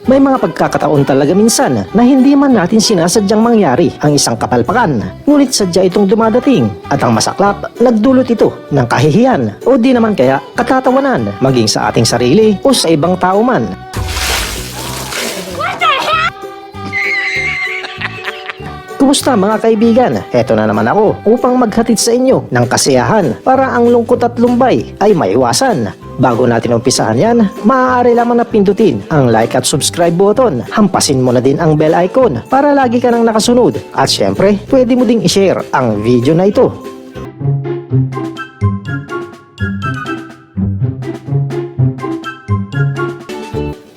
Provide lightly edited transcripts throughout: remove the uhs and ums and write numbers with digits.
May mga pagkakataon talaga minsan na hindi man natin sinasadyang mangyari ang isang kapalpakan. Ngunit sadya itong dumadating at ang masaklap, nagdulot ito ng kahihiyan o di naman kaya katatawanan maging sa ating sarili o sa ibang tao man. Kumusta mga kaibigan? Eto na naman ako upang maghatid sa inyo ng kasiyahan para ang lungkot at lumbay ay maiwasan. Bago natin umpisahan yan, maaari lamang na pindutin ang like at subscribe button. Hampasin mo na din ang bell icon para lagi ka nang nakasunod. At syempre, pwede mo ding i-share ang video na ito.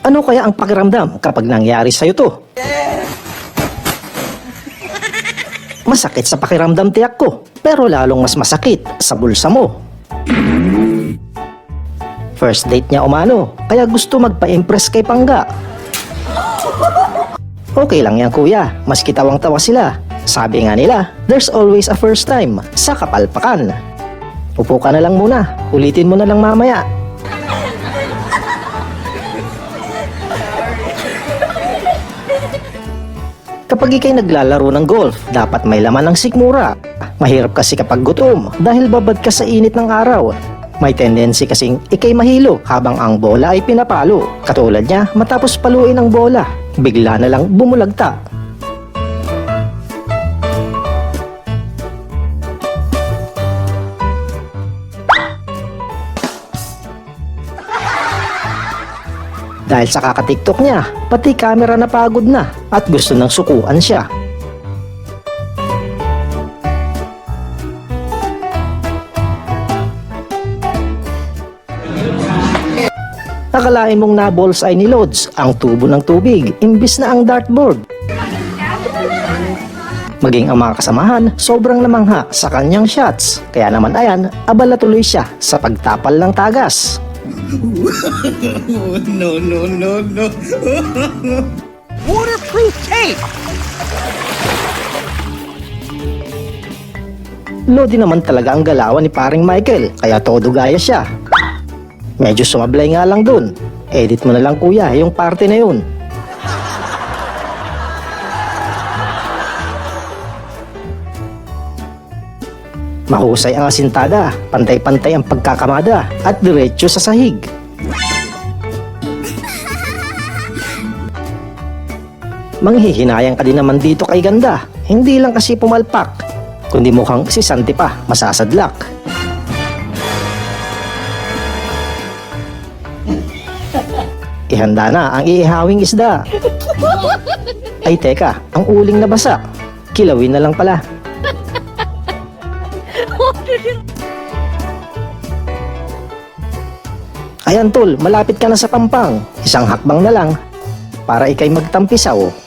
Ano kaya ang pakiramdam kapag nangyari sa'yo to? Masakit sa pakiramdam tiyak ko, pero lalong mas masakit sa bulsa mo. First date niya umano, kaya gusto magpa-impress kay Pangga. Okay lang yan kuya, maski tawang-tawa sila. Sabi nga nila, there's always a first time sa kapalpakan. Upo ka na lang muna, ulitin mo na lang mamaya. Kapag ikay naglalaro ng golf, dapat may laman ng sikmura. Mahirap kasi kapag gutom dahil babad ka sa init ng araw. May tendency kasing ikay mahilo habang ang bola ay pinapalo. Katulad niya, matapos paluin ang bola, bigla na lang bumulagta. Dahil sa kakatiktok niya, pati camera napagod na at gusto nang sukuan siya. Akalain mong na-bullseye ni Lods ang tubo ng tubig imbis na ang dartboard. Maging ang mga kasamahan, sobrang namangha sa kanyang shots. Kaya naman ayan, abala tuloy siya sa pagtapal ng tagas. No. Waterproof tape! Lodi naman talaga ang galawan ni paring Michael, kaya todo gaya siya. Medyo sumablay nga lang dun. Edit mo na lang kuya yung parte na yun. Mahusay ang asintada, pantay-pantay ang pagkakamada at diretso sa sahig. Manghihinayang ka din naman dito kay ganda. Hindi lang kasi pumalpak, kundi mukhang si Santi pa masasadlak. Ihanda na ang iihawing isda. Ay teka, ang uling na basa. Kilawin na lang pala. Ayan tol, malapit ka na sa Pampang. Isang hakbang na lang para ikay magtampisaw.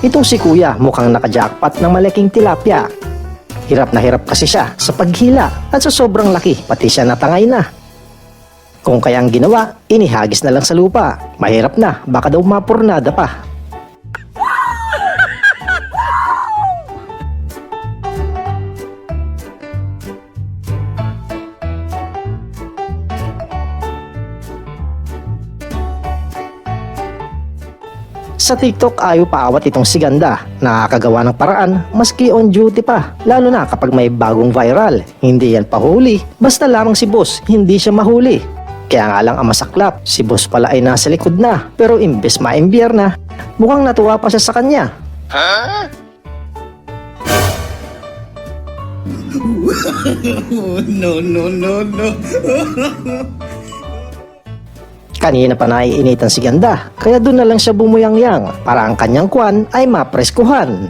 Itong si kuya mukhang nakajackpot ng malaking tilapia. Hirap na hirap kasi siya sa paghila at sa sobrang laki pati siya natangay na. Kung kaya ang ginawa, inihagis na lang sa lupa. Mahirap na, baka daw mapurnada pa. Sa TikTok ayaw paawat itong si Ganda. Nakakagawa ng paraan maski on duty pa. Lalo na kapag may bagong viral. Hindi yan pahuli. Basta lamang si boss, hindi siya mahuli. Kaya nga lang ang masaklap, si boss pala ay nasa likod na. Pero imbes maimbyar na, mukhang natuwa pa siya sa kanya. Huh? No. Kanina pa naiinitan si Ganda, kaya doon na lang siya bumuyangyang para ang kanyang kwan ay mapreskuhan.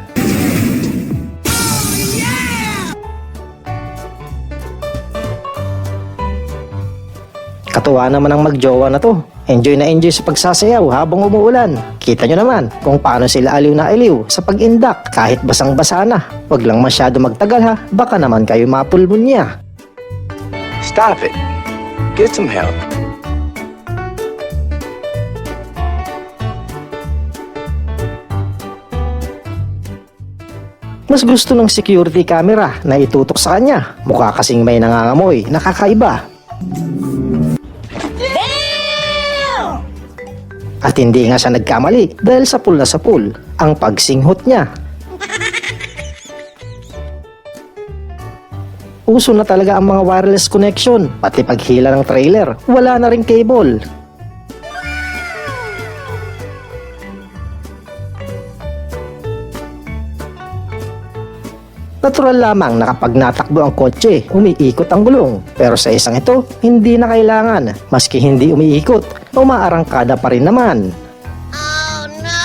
Katuwa naman ang magjowa na to. Enjoy na enjoy sa pagsasayaw habang umuulan. Kita nyo naman kung paano sila aliw na aliw sa pag-indak kahit basang-basa na. Huwag lang masyado magtagal ha, baka naman kayo mapulmonya. Stop it. Get some help. Mas gusto ng security camera na itutok sa kanya. Mukha kasing may nangangamoy, nakakaiba. At hindi nga siya nagkamali dahil sapul na sapul ang pagsinghot niya. Uso na talaga ang mga wireless connection, pati paghila ng trailer, wala na ring cable. Natural lamang na kapag natakbo ang kotse, umiikot ang gulong. Pero sa isang ito, hindi na kailangan. Maski hindi umiikot, umaarangkada pa rin naman. Oh no!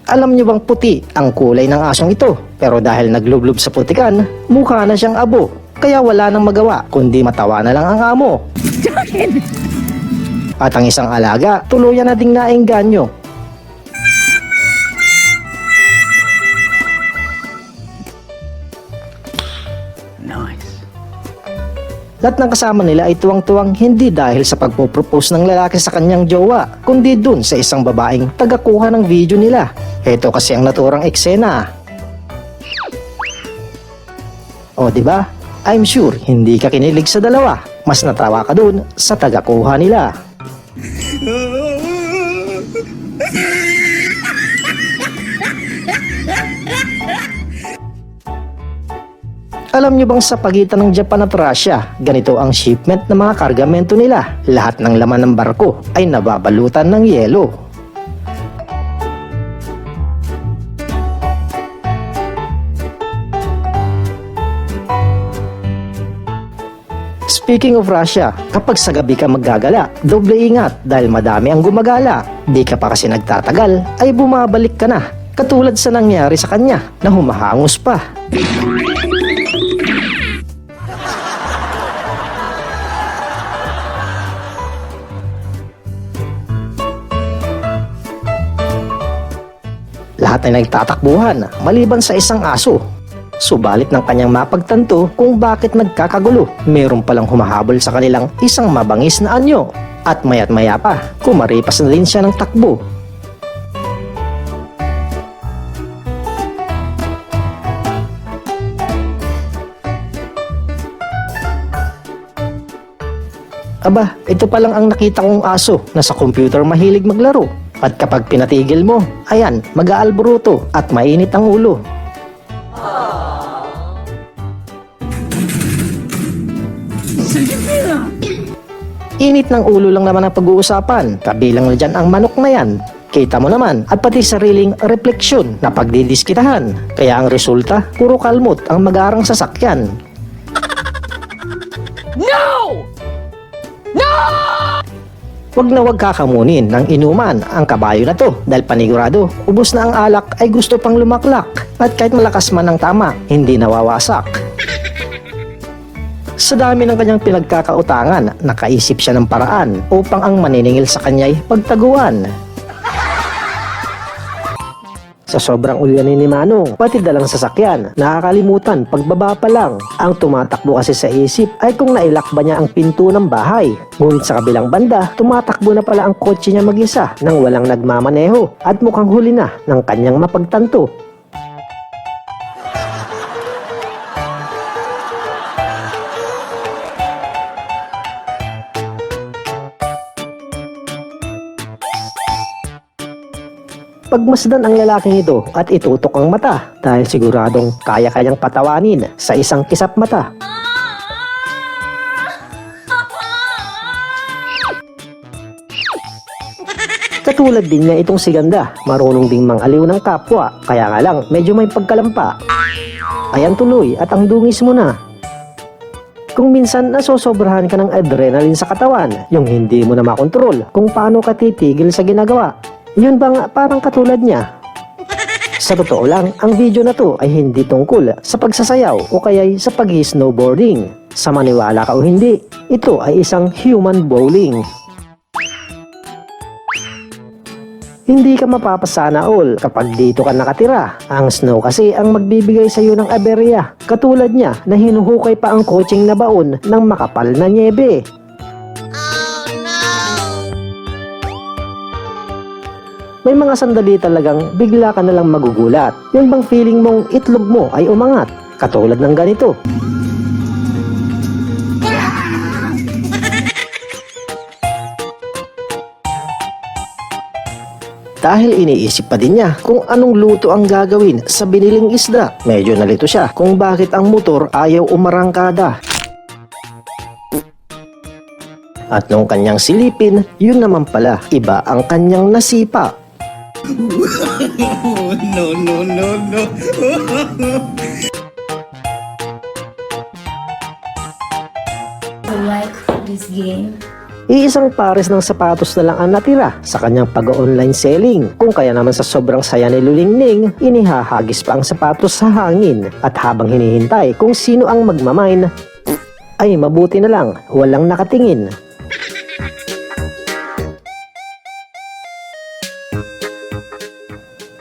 Alam niyo bang puti ang kulay ng asong ito? Pero dahil naglublob sa putikan, mukha na siyang abo. Kaya wala nang magawa, kundi matawa na lang ang amo. At ang isang alaga, tuluyan na ding naengganyo. Nice. Lahat ng kasama nila ay tuwang-tuwang hindi dahil sa pagpopropose ng lalaki sa kanyang jowa, kundi dun sa isang babaeng tagakuha ng video nila. Ito kasi ang naturang eksena. O di ba? I'm sure hindi ka kinilig sa dalawa. Mas natawa ka dun sa tagakuha nila. Alam nyo bang sa pagitan ng Japan at Russia, ganito ang shipment ng mga kargamento nila. Lahat ng laman ng barko ay nababalutan ng yelo. Speaking of Russia, kapag sa gabi ka maggagala, doble ingat dahil madami ang gumagala. Di ka pa kasi nagtatagal, ay bumabalik ka na. Katulad sa nangyari sa kanya na humahangos pa. Lahat ay nagtatakbuhan maliban sa isang aso. Subalit ng kanyang mapagtanto kung bakit nagkakagulo. Meron palang humahabol sa kanilang isang mabangis na anyo. At maya't maya pa, kumaripas na din siya ng takbo. Aba, ito palang ang nakita kong aso na sa computer mahilig maglaro. At kapag pinatigil mo, ayan, mag-aalboruto at mainit ang ulo. Init ng ulo lang naman ang pag-uusapan, kabilang na dyan ang manok na yan. Kita mo naman, at pati sariling refleksyon na pagdidiskitahan. Kaya ang resulta, puro kalmot ang mag-aarang sasakyan. No! No! Wag na wag kakamunin ng inuman ang kabayo na to dahil panigurado, ubos na ang alak ay gusto pang lumaklak at kahit malakas man ang tama, hindi nawawasak. Sa dami ng kanyang pinagkakautangan, nakaisip siya ng paraan upang ang maniningil sa kanya'y pagtaguan. Sa sobrang ulyanin ni Manong, pati dalang sasakyan, nakakalimutan pagbaba pa lang. Ang tumatakbo kasi sa isip ay kung nailak ba niya ang pinto ng bahay. Ngunit sa kabilang banda, tumatakbo na pala ang kotse niya mag-isa nang walang nagmamaneho at mukhang huli na ng kanyang mapagtanto. Pagmasdan ang lalaking ito at itutok ang mata dahil siguradong kaya kanyang patawanin sa isang kisap mata. Katulad din niya itong si Ganda, marunong ding mangaliw ng kapwa, kaya nga lang medyo may pagkalampa. Ayan tuloy at ang dungis mo na. Kung minsan nasosobrahan ka ng adrenaline sa katawan, yung hindi mo na makontrol kung paano ka titigil sa ginagawa. Yun bang parang katulad niya? Sa totoo lang, ang video na to ay hindi tungkol sa pagsasayaw o kaya'y sa pag-snowboarding. Sa maniwala ka o hindi, ito ay isang human bowling. Hindi ka mapapasana all kapag dito ka nakatira. Ang snow kasi ang magbibigay sa iyo ng aberya. Katulad niya na hinuhukay pa ang coaching na baon ng makapal na nyebe. may mga sandali talagang bigla ka nalang magugulat. Yun bang feeling mong itlog mo ay umangat? Katulad ng ganito. Dahil iniisip pa din niya kung anong luto ang gagawin sa biniling isda. Medyo nalito siya kung bakit ang motor ayaw umarangkada. At nung kanyang silipin, yun naman pala, iba ang kanyang nasipa. No. I like this game. Iisang pares ng sapatos na lang ang natira sa kanyang pag-online selling. Kung kaya naman sa sobrang saya ni Lulingning, inihahagis pa ang sapatos sa hangin. At habang hinihintay kung sino ang magmamine, ay mabuti na lang walang nakatingin.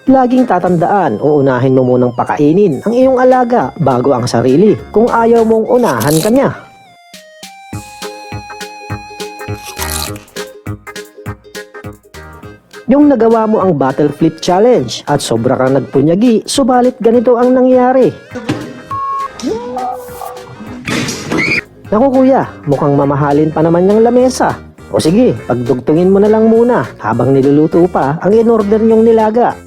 Laging tatandaan o unahin mo munang pakainin ang iyong alaga bago ang sarili kung ayaw mong unahan kanya. Yung nagawa mo ang battle flip challenge at sobra kang nagpunyagi, subalit ganito ang nangyari. Naku kuya, mukhang mamahalin pa naman yung lamesa. O sige, pagdugtungin mo na lang muna habang niluluto pa ang in-order niyong nilaga.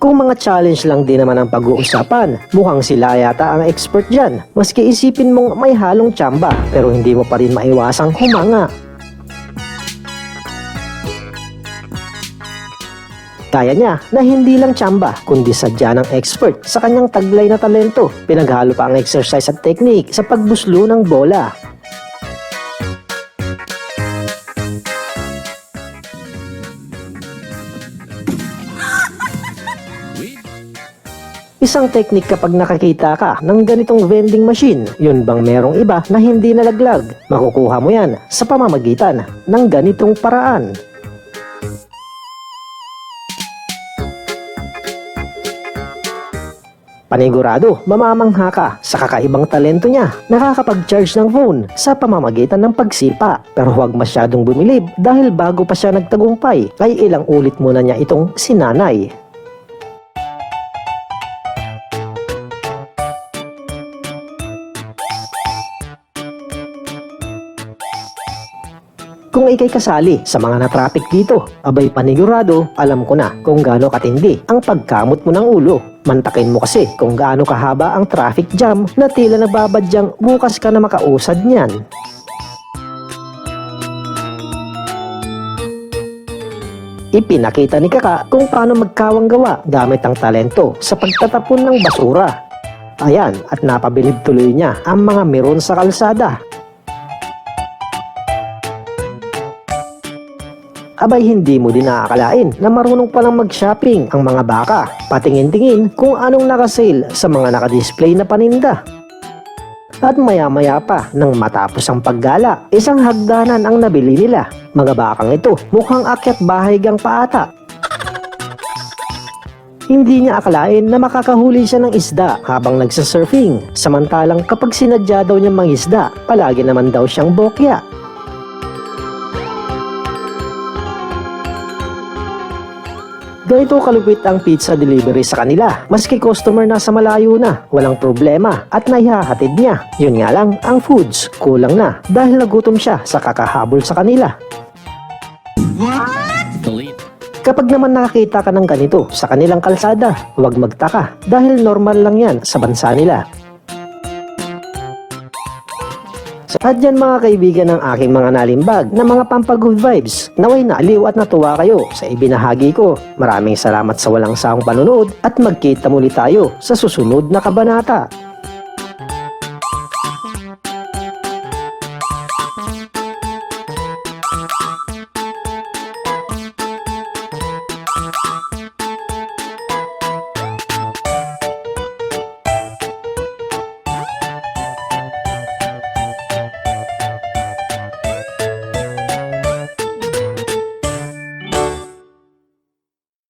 Kung mga challenge lang din naman ang pag-uusapan, mukhang sila yata ang expert dyan. Maski isipin mong may halong tsamba, pero hindi mo pa rin maiwasang humanga. Kaya niya na hindi lang tsamba, kundi sadya ng expert sa kanyang taglay na talento. Pinaghalo pa ang exercise at technique sa pagbuslo ng bola. Isang teknik kapag nakakita ka ng ganitong vending machine, yun bang merong iba na hindi nalaglag? Makukuha mo yan sa pamamagitan ng ganitong paraan. Panigurado, mamamangha ka sa kakaibang talento niya. Nakakapag-charge ng phone sa pamamagitan ng pagsipa. Pero huwag masyadong bumilib dahil bago pa siya nagtagumpay, ay ilang ulit muna niya itong sinanay. Kung ikay kasali sa mga na-traffic dito, abay panigurado, alam ko na kung gaano katindi ang pagkamot mo ng ulo. Mantakin mo kasi kung gaano kahaba ang traffic jam na tila nagbabadyang bukas ka na makausad niyan. Ipinakita ni Kaka kung paano magkawang gawa gamit ang talento sa pagtatapon ng basura. Ayan, at napabilib tuloy niya ang mga meron sa kalsada. Abay hindi mo din nakakalain na marunong palang mag-shopping ang mga baka. Patingin-tingin kung anong nakasale sa mga nakadisplay na paninda. At maya-maya pa nang matapos ang paggala, isang hagdanan ang nabili nila. Mga bakang ito mukhang akyat bahay gang paata. Hindi niya akalain na makakahuli siya ng isda habang nagsasurfing. Samantalang kapag sinadya daw niya mangisda, palagi naman daw siyang bokya. Ganito kalupit ang pizza delivery sa kanila. Maski customer nasa malayo na, walang problema at naihahatid niya. Yun nga lang, ang foods kulang na dahil nagutom siya sa kakahabol sa kanila. Kapag naman nakakita ka ng ganito sa kanilang kalsada, huwag magtaka dahil normal lang yan sa bansa nila. At yan mga kaibigan ng aking mga nalimbag na mga pampag-good vibes. Naway naaliw at natuwa kayo sa ibinahagi ko. Maraming salamat sa walang sawang panunood at magkita muli tayo sa susunod na kabanata.